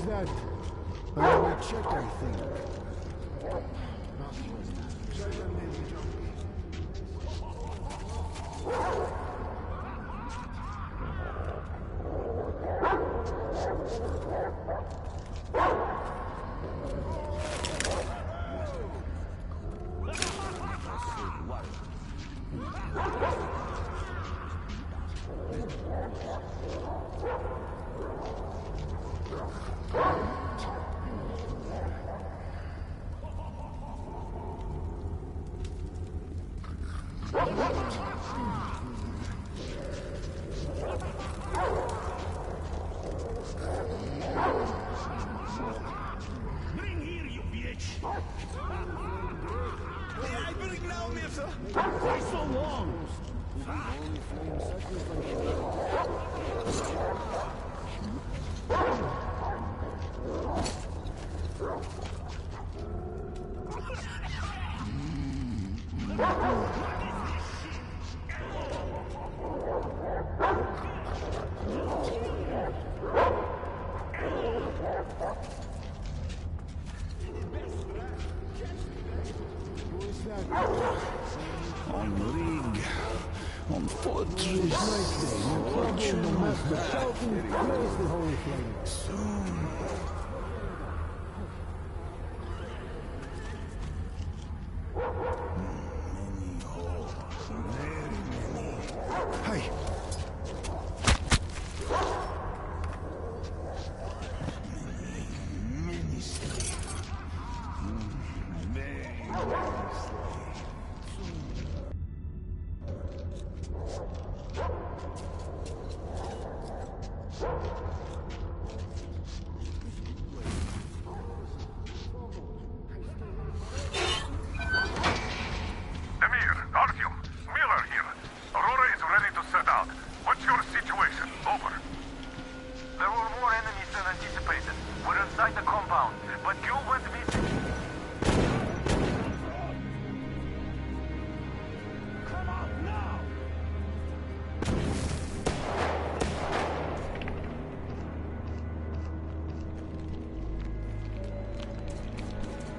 that? I check, I think. On rig, on fortress, soon. Many holes, very many. Hey! Many slaves. Very many slaves.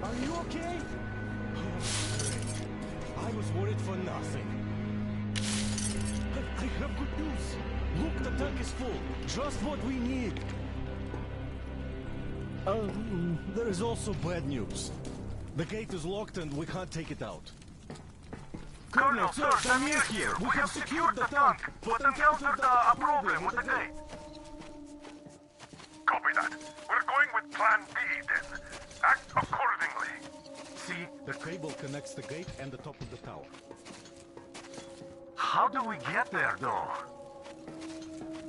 Are you okay? I was worried for nothing. I have good news. Look, the tank is full. Just what we need. There is also bad news. The gate is locked and we can't take it out. Colonel, sir, Damir here. We have secured the tank, but encountered a problem with the gate. Copy that. We're going with Plan B then. Act accordingly. See, the cable connects the gate and the top of the tower. How do we get there, though?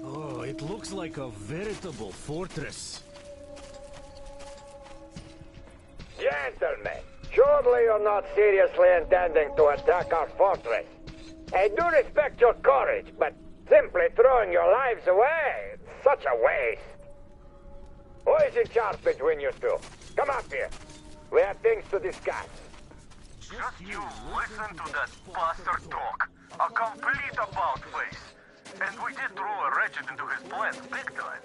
Oh, it looks like a veritable fortress. Gentlemen, surely you're not seriously intending to attack our fortress. I do respect your courage, but simply throwing your lives away, it's such a waste. Who is in charge between you two? Come up here. We have things to discuss. Just you listen to that bastard talk. A complete about-face. And we did throw a wretched into his plans big time.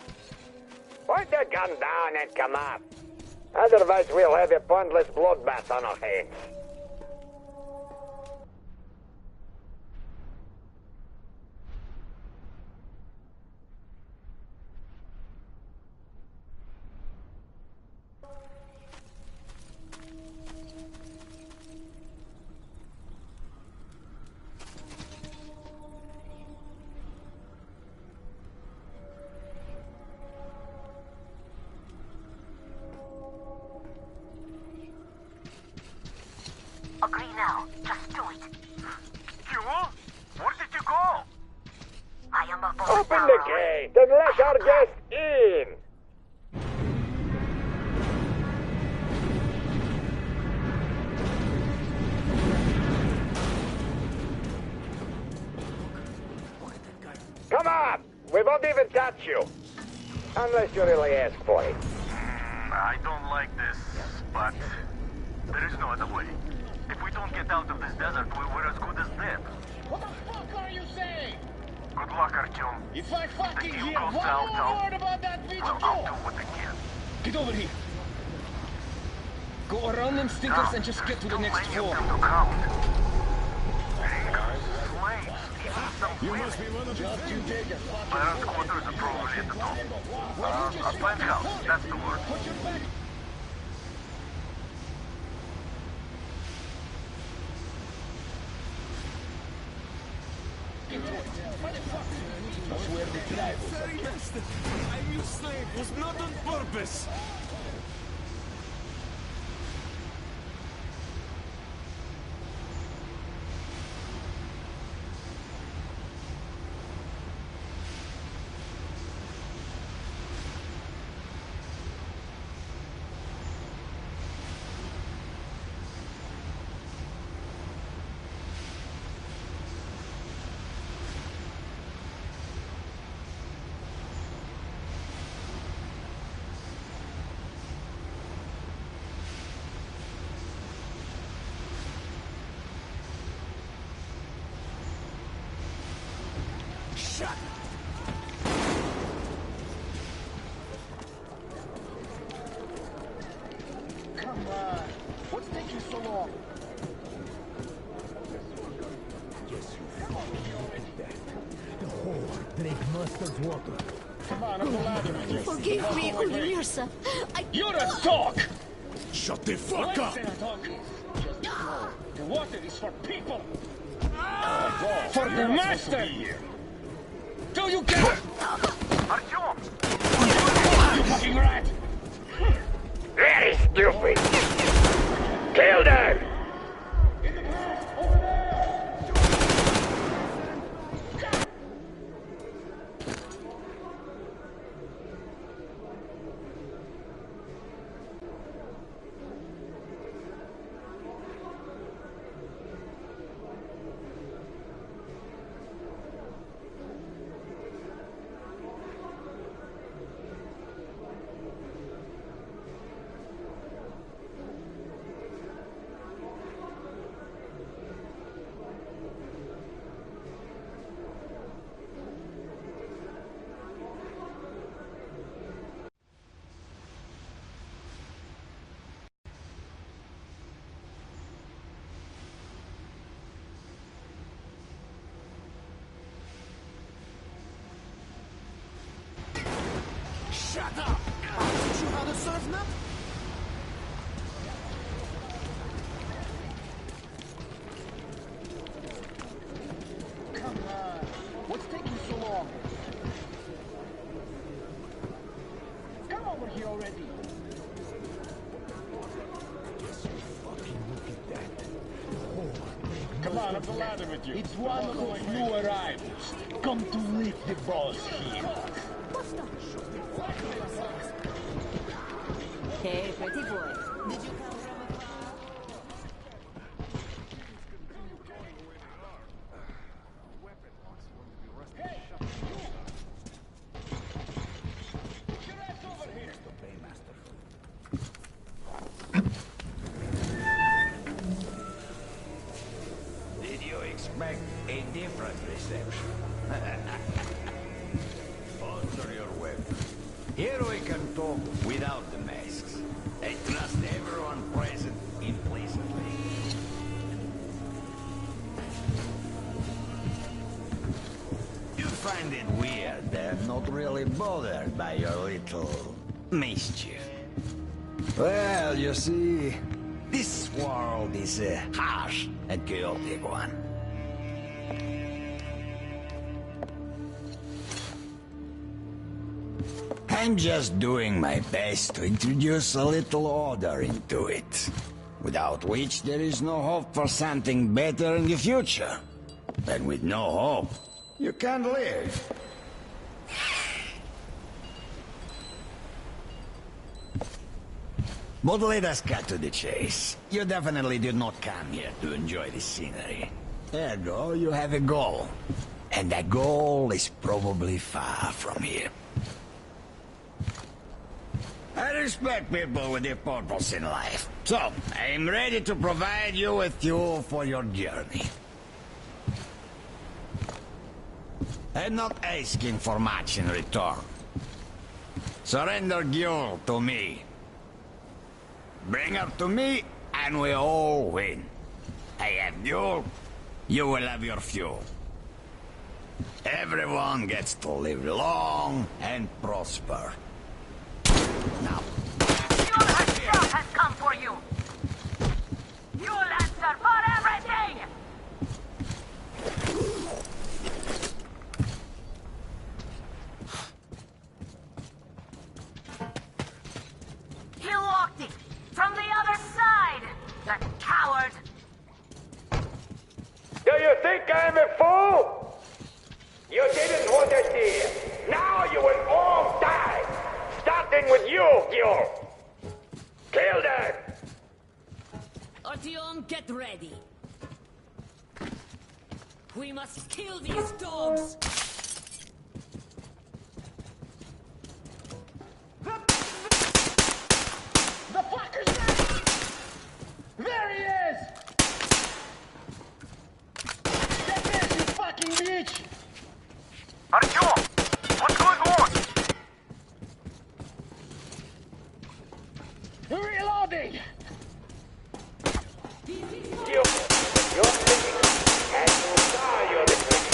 Point the gun down and come up. Otherwise we'll have a pointless bloodbath on our hands. Agree now. Just do it. You? Where did you go? I am above Open the the tower. gate and let our guest in. Come on! We won't even touch you. Unless you really ask for it. I don't like this, but there is no other way. If we don't get out of this desert, we're as good as dead. What the fuck are you saying? Good luck, Artyom. If I fucking The deal hear goes one south, more word about that bitch, Well, I'll do what I can. Get over here. Go around them stinkers and just get to the next floor. To count. Slaves, even some You must be one of the Just you take it. Baron's quarters are probably at the top. A penthouse, that's the word. Put your back. That's where the drive. very best. I'm your slave, was not on purpose. Come on. What's taking so long? Come on, up the ladder. Forgive me, Ulrisa. You're a dog! Shut the fuck up! The water is for people! For the master! Do you get it? Artyom! You fucking rat! Very stupid. Kill them! Shut up! I'll teach you how to serve now? Come on. What's taking so long? Come over here already. Come on, up the ladder with you. It's one of those new arrivals. Come to lick the boss here. Hey, pretty boy. Did you come from Get your ass over here. Did you expect a different reception? Sponsor your weapon. Here we can talk without the masks. I trust everyone present implicitly. You find it weird they're not really bothered by your little mischief. Well, you see, this world is a harsh and chaotic one. I'm just doing my best to introduce a little order into it, without which there is no hope for something better in the future. And with no hope, you can't live. But let us cut to the chase. You definitely did not come here to enjoy the scenery. Ergo, you have a goal. And that goal is probably far from here. I respect people with a purpose in life. So, I'm ready to provide you with fuel for your journey. I'm not asking for much in return. Surrender Gyul to me. Bring her to me, and we all win. I have Gyul, you will have your fuel. Everyone gets to live long and prosper. Now, Gyul herself has come for you. You'll answer for everything! He locked it from the other side! That coward! Do you think I'm a fool? You didn't want to see it. Now you will all die. Starting with you, Gyul. Kill them! Artyom, get ready. We must kill these dogs. The fucker's there! There he is! Get this, you fucking bitch! Artyom, what's going on? Reloading! You're thinking, and you saw your defeat.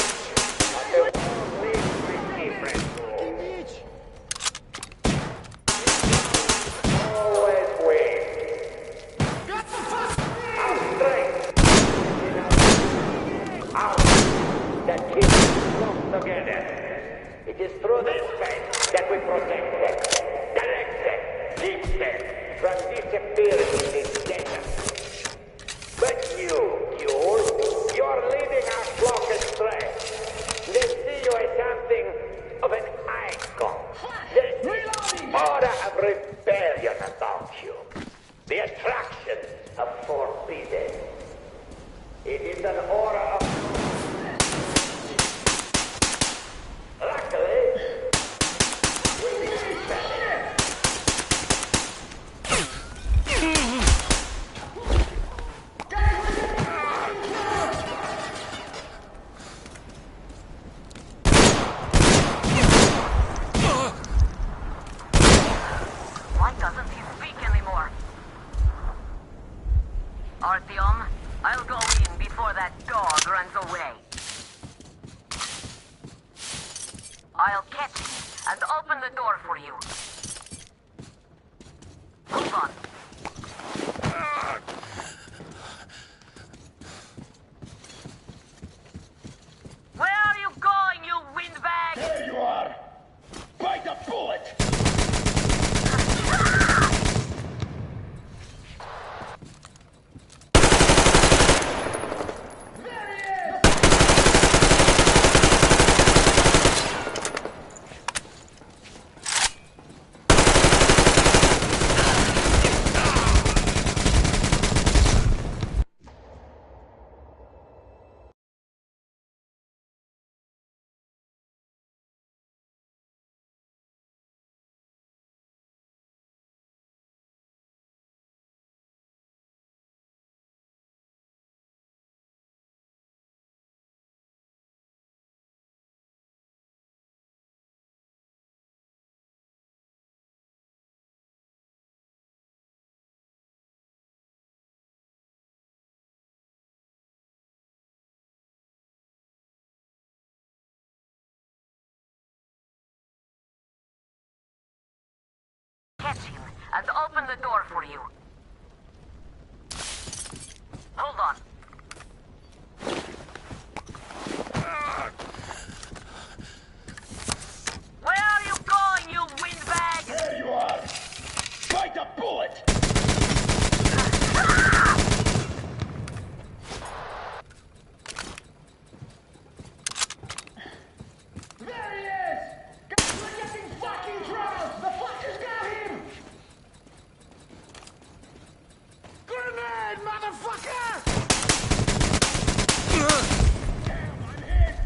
Always win. Our strength out that keeps us close together. It is through this faith that we protect them, direct them, keep them from disappearing in this desert. But you're leading our flock astray. They see you as something of an icon. There's an aura of rebellion about you. The attraction of forbidden. It is an aura of... Luckily, we need better. Why doesn't he speak anymore? Artyom, I'll go in before that dog runs away. I'll catch him and open the door for you. Hold on. Where are you going, you windbag? There you are! Bite a bullet! There he is! Catch him and open the door for you. Hold on. Where are you going, you windbag? There you are! Bite a bullet! There he is! We're getting fucking drowned! The fuckers got him! Grenade, motherfucker! Damn, I'm hit!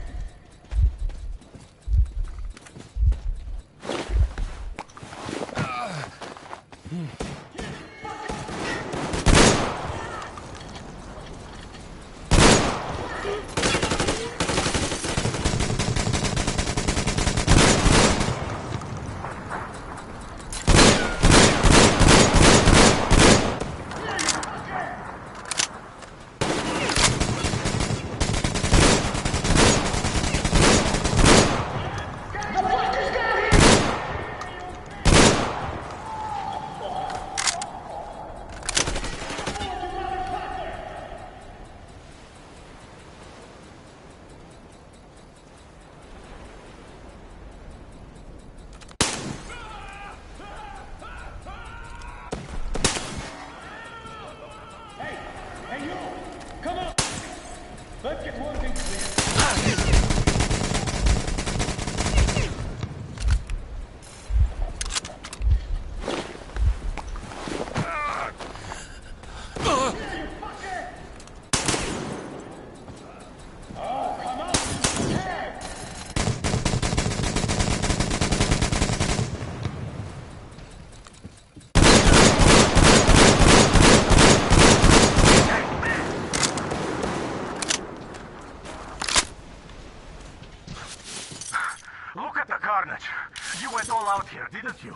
didn't you?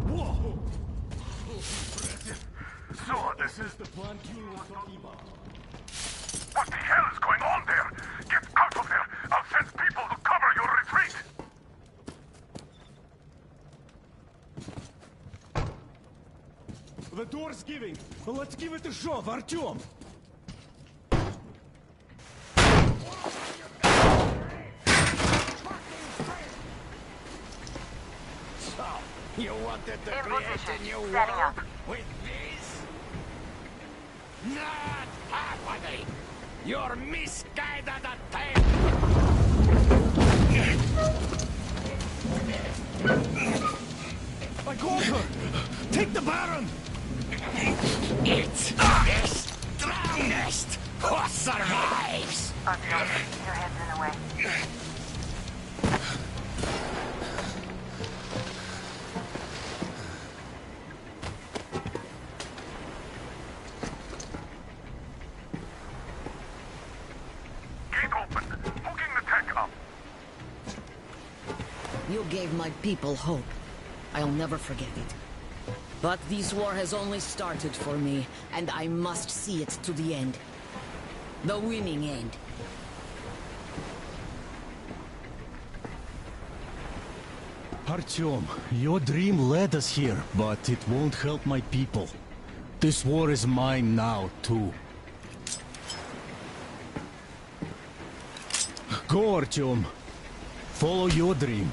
Whoa! So, this is... The plan Q was talking about. What the hell is going on there? Get out of there! I'll send people to cover your retreat! The door's giving. Well, let's give it a shove, Artyom. So, you wanted to In create position. a new Setting world up. with this? Not happening! You're misguided attempt! I got her! Take the Baron! It's the strongest who survives! Artyom, your head's in the way. Gate open. Hooking the tank up. You gave my people hope. I'll never forget it. But this war has only started for me, and I must see it to the end. The winning end. Artyom, your dream led us here, but it won't help my people. This war is mine now, too. Go, Artyom. Follow your dream.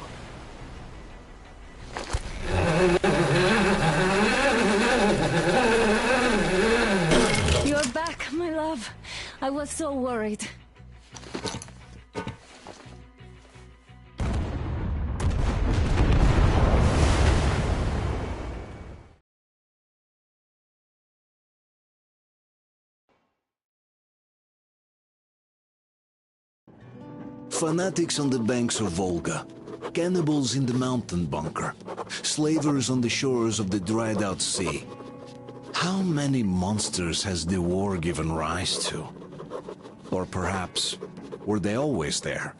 You're back, my love. I was so worried. Fanatics on the banks of Volga, cannibals in the mountain bunker, slavers on the shores of the dried-out sea. How many monsters has the war given rise to? Or perhaps, were they always there?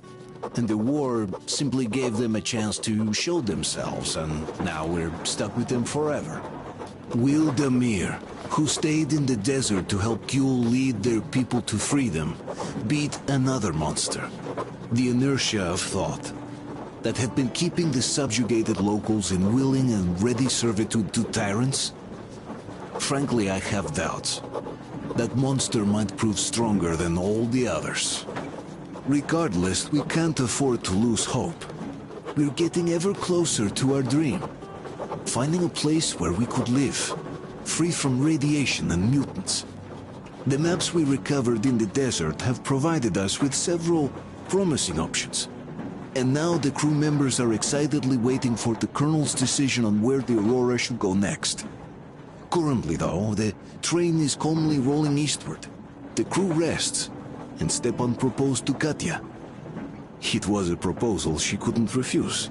And the war simply gave them a chance to show themselves, and now we're stuck with them forever. Will Damir, who stayed in the desert to help Gyul lead their people to freedom, beat another monster. The inertia of thought that had been keeping the subjugated locals in willing and ready servitude to tyrants? Frankly, I have doubts. That monster might prove stronger than all the others. Regardless, we can't afford to lose hope. We're getting ever closer to our dream. Finding a place where we could live, free from radiation and mutants. The maps we recovered in the desert have provided us with several promising options. And now the crew members are excitedly waiting for the Colonel's decision on where the Aurora should go next. Currently, though, the train is calmly rolling eastward. The crew rests, and Stepan proposed to Katya. It was a proposal she couldn't refuse.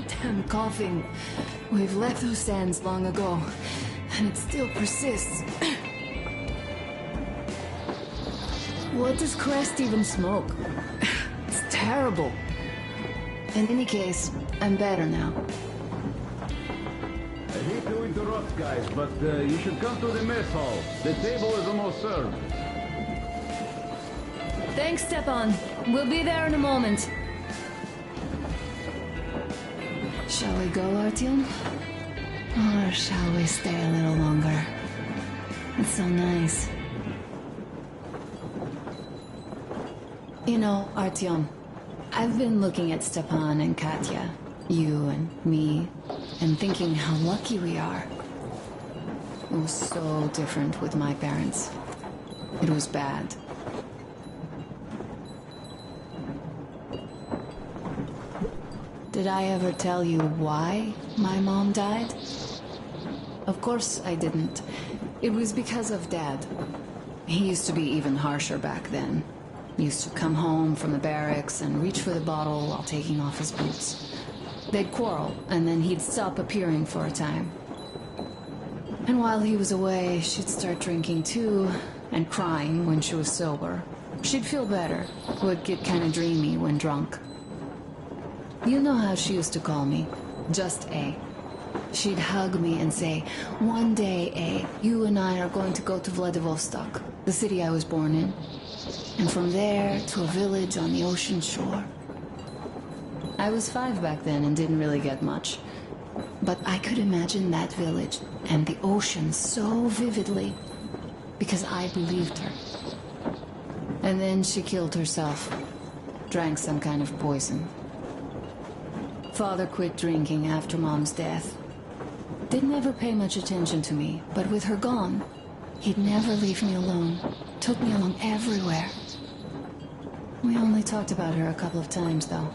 Damn coughing. We've left those sands long ago, and it still persists. What does Crest even smoke? It's terrible. In any case, I'm better now. I hate to interrupt, guys, but you should come to the mess hall. The table is almost served. Thanks, Stepan. We'll be there in a moment. Shall we go, Artyom? Or shall we stay a little longer? It's so nice. You know, Artyom, I've been looking at Stepan and Katya, you and me, and thinking how lucky we are. It was so different with my parents. It was bad. Did I ever tell you why my mom died? Of course I didn't. It was because of Dad. He used to be even harsher back then. He used to come home from the barracks and reach for the bottle while taking off his boots. They'd quarrel, and then he'd stop appearing for a time. And while he was away, she'd start drinking too, and crying when she was sober. She'd feel better, would get kind of dreamy when drunk. You know how she used to call me? Just A. She'd hug me and say, "One day, A, you and I are going to go to Vladivostok, the city I was born in. And from there to a village on the ocean shore." I was 5 back then and didn't really get much. But I could imagine that village and the ocean so vividly because I believed her. And then she killed herself. Drank some kind of poison. Father quit drinking after Mom's death. Didn't ever pay much attention to me, but with her gone, he'd never leave me alone. Took me along everywhere. We only talked about her a couple of times, though.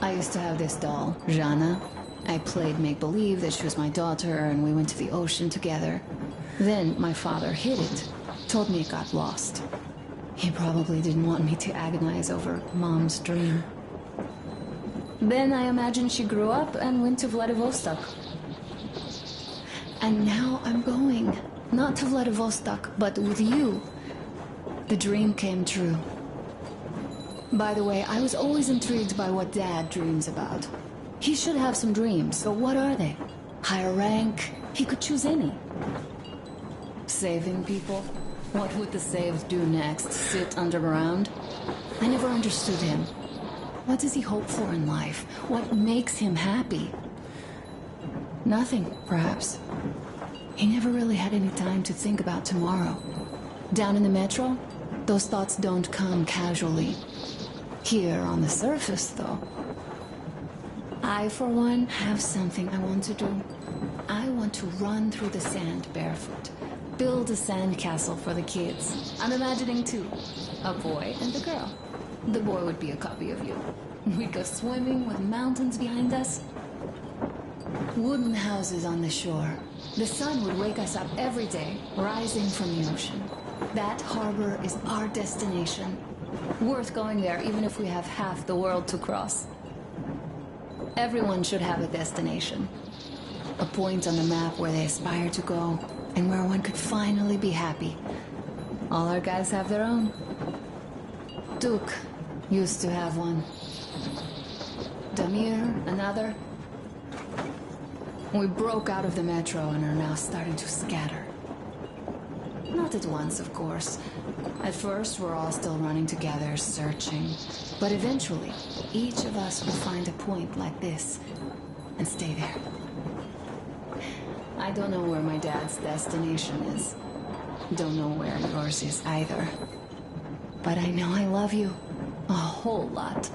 I used to have this doll, Jana. I played make-believe that she was my daughter, and we went to the ocean together. Then my father hid it, told me it got lost. He probably didn't want me to agonize over Mom's dream. Then I imagine she grew up and went to Vladivostok. And now I'm going. Not to Vladivostok, but with you. The dream came true. By the way, I was always intrigued by what Dad dreams about. He should have some dreams, but what are they? Higher rank? He could choose any. Saving people? What would the saved do next? Sit underground? I never understood him. What does he hope for in life? What makes him happy? Nothing, perhaps. He never really had any time to think about tomorrow. Down in the metro, those thoughts don't come casually. Here on the surface, though. I, for one, have something I want to do. I want to run through the sand barefoot. Build a sandcastle for the kids. I'm imagining two. A boy and a girl. The boy would be a copy of you. We'd go swimming with mountains behind us. Wooden houses on the shore. The sun would wake us up every day, rising from the ocean. That harbor is our destination. Worth going there even if we have half the world to cross. Everyone should have a destination. A point on the map where they aspire to go, and where one could finally be happy. All our guys have their own. Duke used to have one. Damir, another. We broke out of the metro and are now starting to scatter. Not at once, of course. At first, we're all still running together, searching. But eventually, each of us will find a point like this and stay there. I don't know where my dad's destination is. Don't know where yours is either. But I know I love you a whole lot.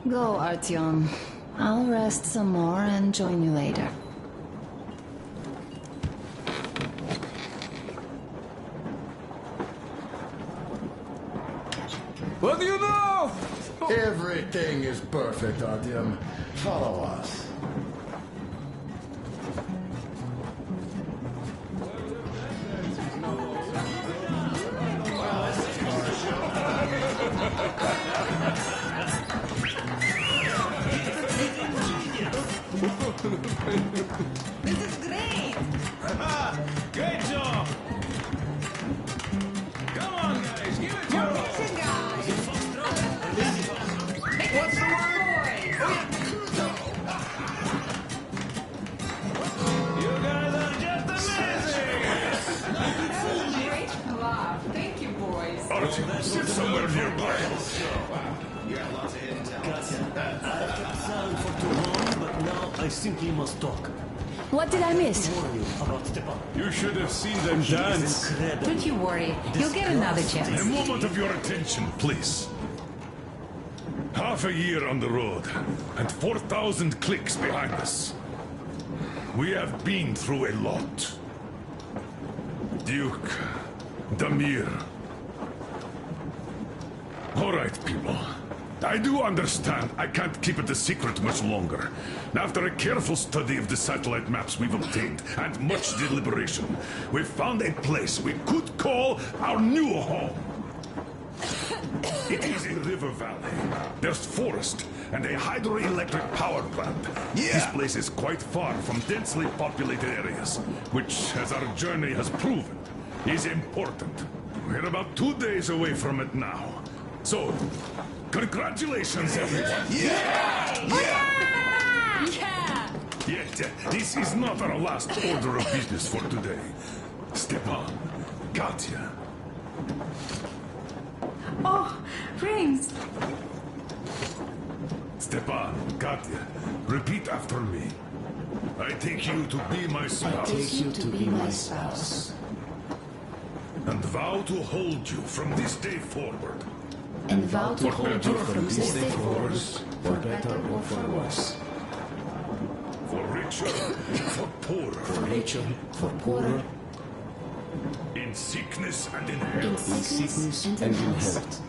Go, Artyom. I'll rest some more and join you later. What do you know? Everything is perfect, Artyom. Follow us. This is great! Great job! Come on, guys, give it your all! What's the word? You guys are just amazing! Great club. Thank you, boys. Artyom, sit somewhere nearby. Silent for too long, but now I simply must talk. What did I miss? About Stepan. You should have seen them dance. Incredible. Don't you worry. You'll get another chance. A moment of your attention, please. Half a year on the road, and 4,000 clicks behind us. We have been through a lot. Duke, Damir. All right, people. I do understand I can't keep it a secret much longer. After a careful study of the satellite maps we've obtained, and much deliberation, we've found a place we could call our new home. It is a river valley. There's forest and a hydroelectric power plant. This place is quite far from densely populated areas, which, as our journey has proven, is important. We're about 2 days away from it now. So, congratulations, everyone! Yeah! Yet, this is not our last order of business for today. Stepan, Katya. Oh, rings. Stepan, Katya, repeat after me. I take you to be my spouse. I take you to be my spouse. And vow to hold you from this day forward. And vow to hold you from this day forward, for better or for worse. For richer, for poorer. For richer, for poorer. In sickness and in In health. sickness and in health.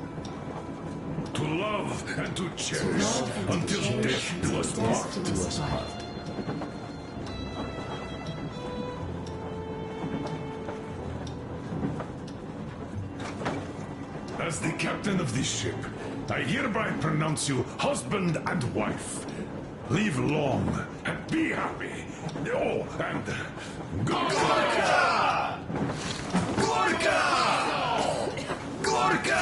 To love and to cherish until death do us part. As the captain of this ship, I hereby pronounce you husband and wife. Live long and be happy. Oh, and Gorka! Gorka! Gorka!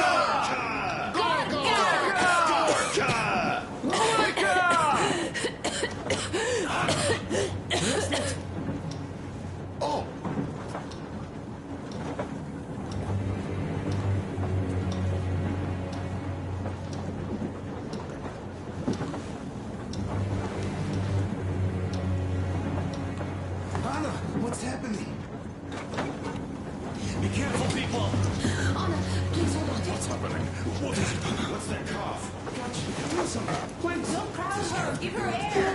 Oh! Anna, what's happening? Be careful, people! Anna, please hold on. What's happening? What is it? What's that cough? Gotcha. Do something. Quick! Don't crowd her. Give her air.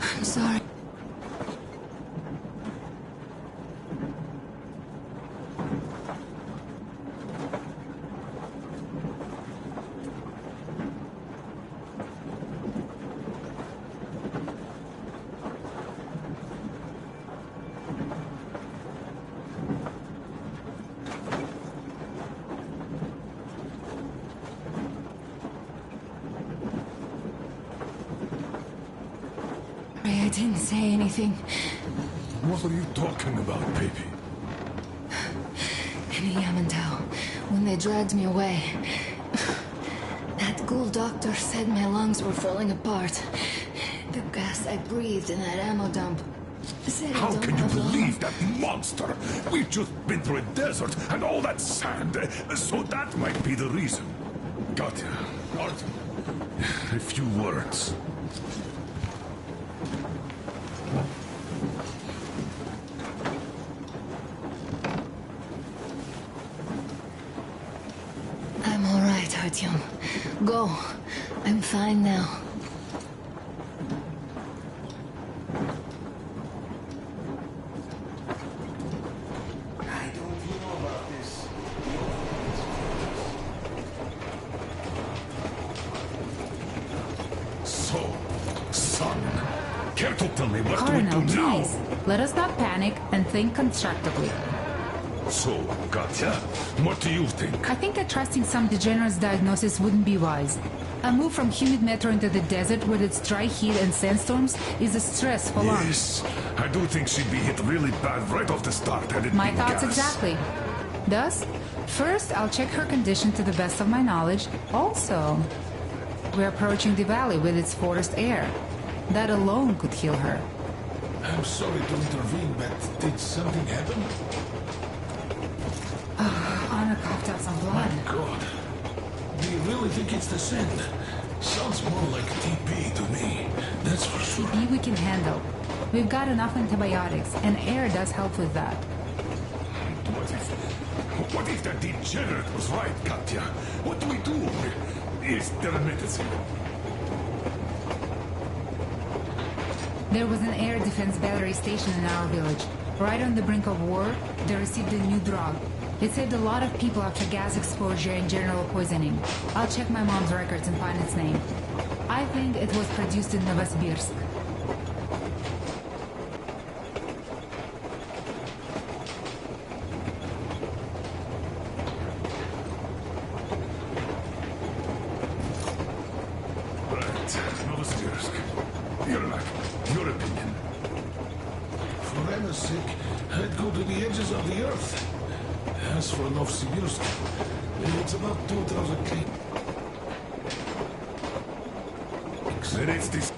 I'm sorry. I didn't say anything. What are you talking about, baby? In Yamantau, when they dragged me away, that ghoul doctor said my lungs were falling apart. The gas I breathed in that ammo dump said I How don't can you have believe that monster? We've just been through a desert and all that sand, so that might be the reason. Katya, Artyom, a few words. I'm all right, Artyom. Go. I'm fine now. So, son, care to tell me what Colonel, do we do now? please. Let us not panic and think constructively. So, Katya, what do you think? I think that trusting some degenerate's diagnosis wouldn't be wise. A move from humid metro into the desert with its dry heat and sandstorms is a stress for lungs. Yes, I do think she'd be hit really bad right off the start had it My been thoughts gas. exactly. Thus, first I'll check her condition to the best of my knowledge. Also, we're approaching the valley with its forest air. That alone could heal her. I'm sorry to intervene, but did something happen? Anna coughed up some blood. My God. Do you really think it's the sand? Sounds more like TB to me. That's for sure. TB we can handle. We've got enough antibiotics, and air does help with that. What if that degenerate was right, Katya? What do we do? Is there a medicine? There was an air defense battery station in our village. Right on the brink of war, they received a new drug. It saved a lot of people after gas exposure and general poisoning. I'll check my mom's records and find its name. I think it was produced in Novosibirsk. Right, Novosibirsk. Yermak, your opinion? For Anna's sake, I'd go to the edges of the earth. As for Novosibirsk, it's about 2,000 km. Then it's this.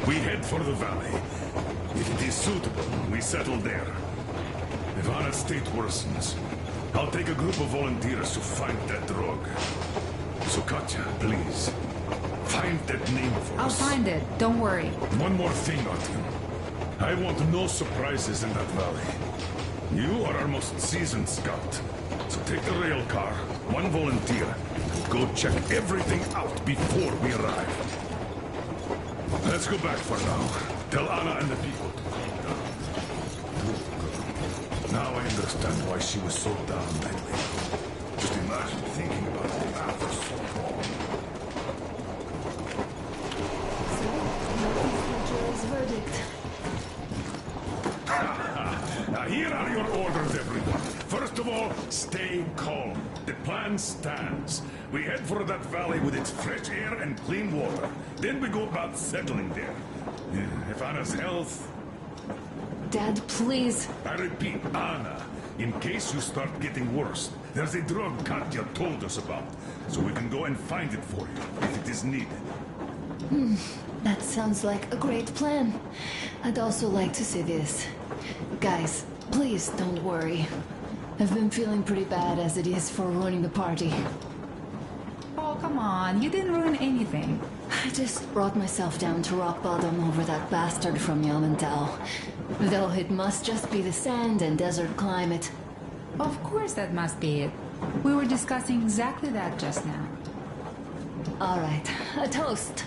We head for the valley. If it is suitable, we settle there. If Anna's state worsens, I'll take a group of volunteers to find that drug. So Katya, please, find that name for I'll us. find it. Don't worry. One more thing, Artyom. I want no surprises in that valley. You are our most seasoned scout. So take the rail car, one volunteer, and go check everything out before we arrive. Let's go back for now. Tell Anna and the people to calm down. Now I understand why she was so down lately. Just imagine thinking about it after so long. Jury's verdict. Now here are your orders, everyone. First of all, stay calm. The plan stands. We head for that valley with its fresh air and clean water. Then we go about settling there. If Anna's health... Dad, please. I repeat, Anna, in case you start getting worse, there's a drug Katya told us about, so we can go and find it for you, if it is needed. That sounds like a great plan. I'd also like to say this. Guys, please don't worry. I've been feeling pretty bad as it is for ruining the party. Oh, come on. You didn't ruin anything. I just brought myself down to rock bottom over that bastard from Yelmental. Though it must just be the sand and desert climate. Of course that must be it. We were discussing exactly that just now. All right, a toast.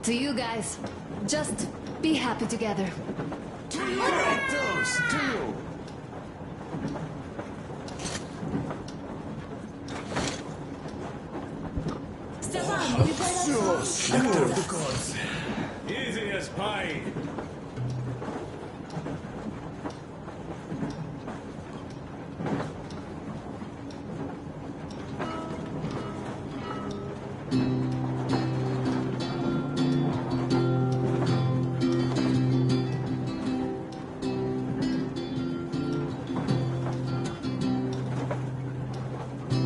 To you guys. Just be happy together. To you! Toast! To you! Stefan, will you play that song? Easy as pie.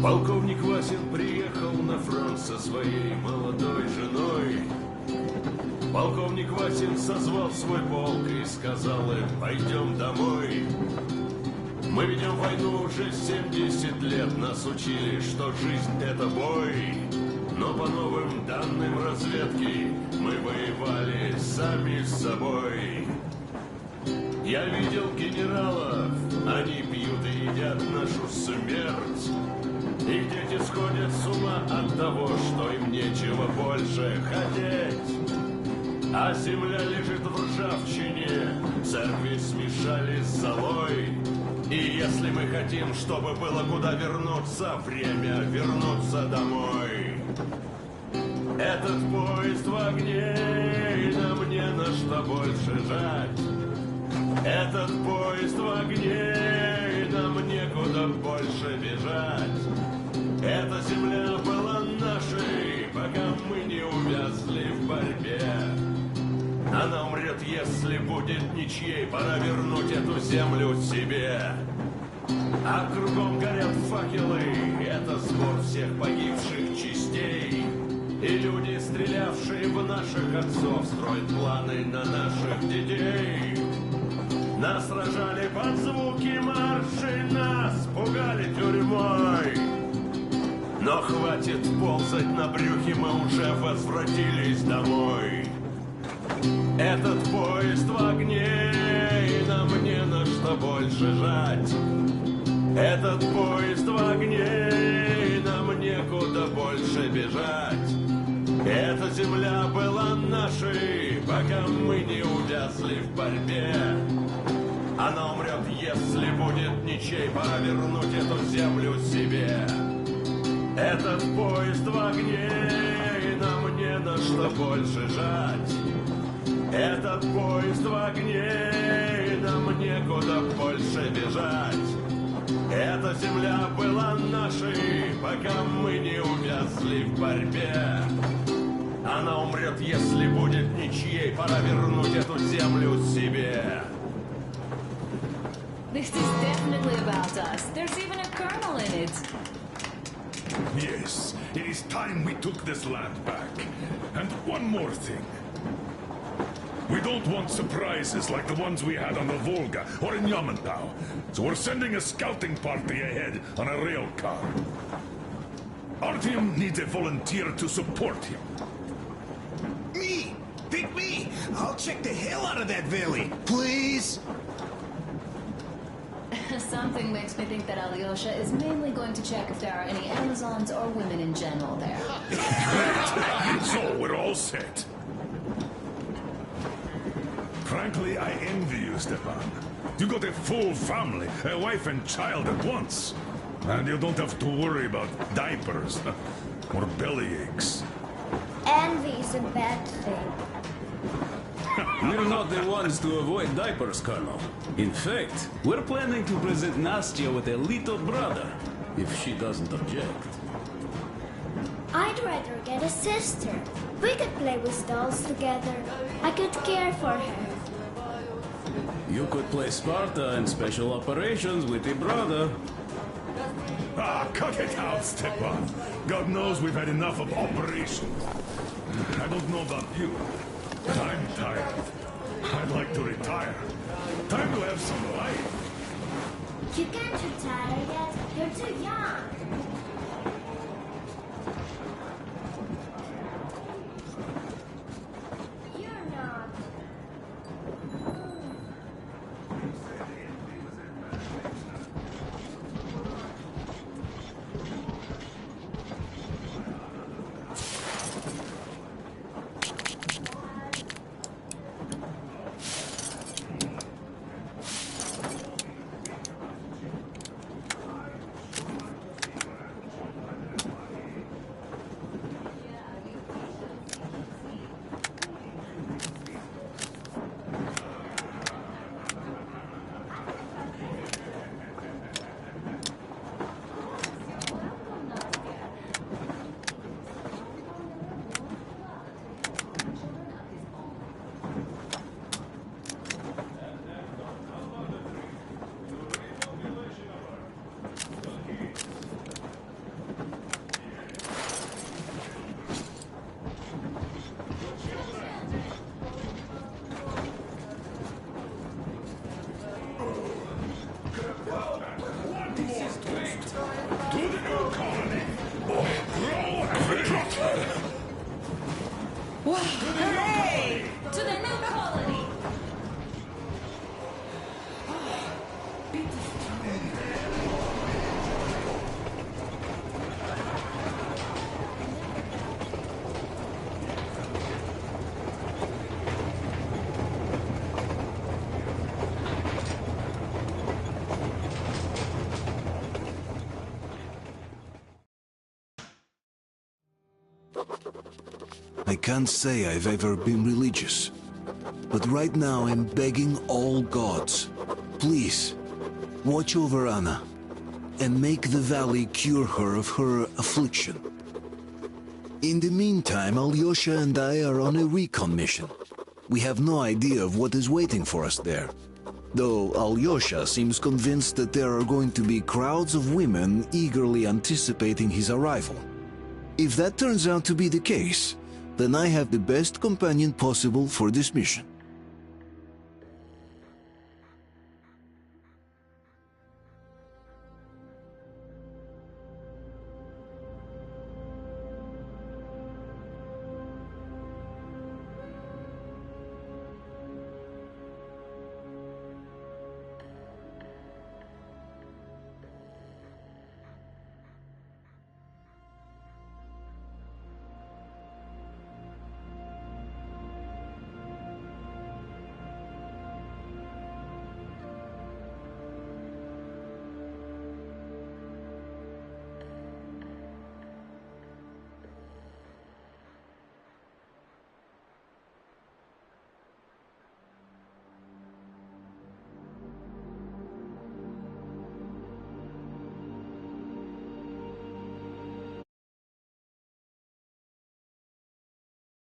Полковник Васин приехал на фронт со своей молодой женой. Полковник Васин созвал свой полк и сказал им: пойдем домой. Мы ведем войну уже 70 лет, нас учили, что жизнь это бой. Но по новым данным разведки мы воевали сами с собой. Я видел генералов, они пьют и едят нашу смерть. Их дети сходят с ума от того, что им нечего больше хотеть. А земля лежит в ржавчине, церкви смешали с золой. И если мы хотим, чтобы было куда вернуться, время вернуться домой. Этот поезд в огне, и нам не на что больше жать. Этот поезд в огне, и нам некуда больше бежать. Эта земля была нашей, пока мы не увязли в борьбе. Она умрет, если будет ничьей, пора вернуть эту землю себе. А кругом горят факелы, это сбор всех погибших частей. И люди, стрелявшие в наших отцов, строят планы на наших детей. Нас сражали под звуки маршей, нас пугали тюрьмой. Но хватит ползать на брюхе, мы уже возвратились домой. Этот поезд в огне, и нам не на что больше жать. Этот поезд в огне, и нам некуда больше бежать. Эта земля была нашей, пока мы не увязли в борьбе. Она умрет, если будет ничей, пора вернуть эту землю себе. Этот поезд в огне, и нам не на что больше жать. Этот поезд в огне, и нам некуда больше бежать. Эта земля была нашей, пока мы не увязли в борьбе. Она умрет, если будет ничьей, пора вернуть эту землю себе. This is definitely about us. There's even a colonel in it. Yes, it is time we took this land back. And one more thing. We don't want surprises like the ones we had on the Volga or in Yamantau. So we're sending a scouting party ahead on a rail car. Artyom needs a volunteer to support him. Me! Pick me! I'll check the hell out of that valley. Please? Something makes me think that Alyosha is mainly going to check if there are any Amazons or women in general there. So we're all set. Frankly, I envy you, Stepan. You got a full family, a wife and child at once. And you don't have to worry about diapers or belly aches. Envy is a bad thing. We're not the ones to avoid diapers, Colonel. In fact, we're planning to present Nastya with a little brother, if she doesn't object. I'd rather get a sister. We could play with dolls together. I could care for her. You could play Sparta and special operations with your brother. Ah, cut it out, Stepan. God knows we've had enough of operations. I don't know about you, but I'm tired. I'd like to retire. Time to have some life. You can't retire yet. You're too young. You're not. Hooray! To the new colony! I can't say I've ever been religious, but right now I'm begging all gods, please, watch over Anna, and make the valley cure her of her affliction. In the meantime, Alyosha and I are on a recon mission. We have no idea of what is waiting for us there, though Alyosha seems convinced that there are going to be crowds of women eagerly anticipating his arrival. If that turns out to be the case, then I have the best companion possible for this mission.